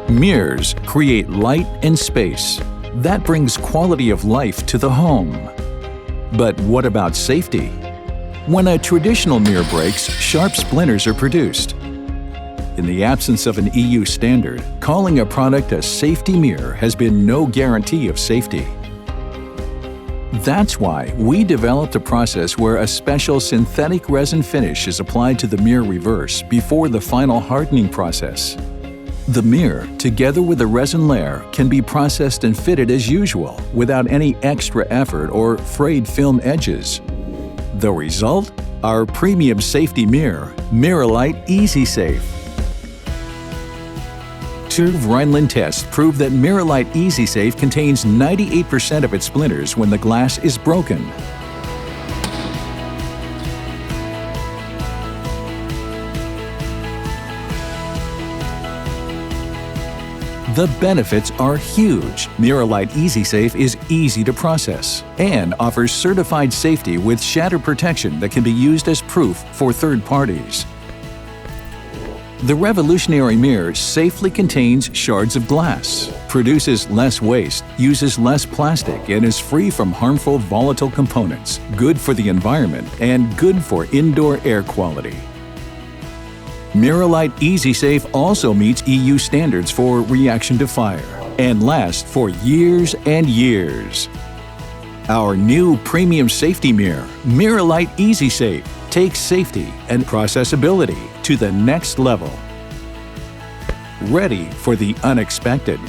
Mirrors create light and space. That brings quality of life to the home. But what about safety? When a traditional mirror breaks, sharp splinters are produced. In the absence of an EU standard, calling a product a safety mirror has been no guarantee of safety. That's why we developed a process where a special synthetic resin finish is applied to the mirror reverse before the final hardening process. The mirror, together with the resin layer, can be processed and fitted as usual without any extra effort or frayed film edges. The result? Our premium safety mirror, Miralite Easysafe. Two Rhineland tests prove that Miralite Easysafe contains 98% of its splinters when the glass is broken. The benefits are huge. Miralite Easysafe is easy to process and offers certified safety with shatter protection that can be used as proof for third parties. The revolutionary mirror safely contains shards of glass, produces less waste, uses less plastic, and is free from harmful volatile components, good for the environment, and good for indoor air quality. Miralite Easysafe also meets EU standards for reaction to fire and lasts for years and years. Our new premium safety mirror, Miralite Easysafe, takes safety and processability to the next level. Ready for the unexpected.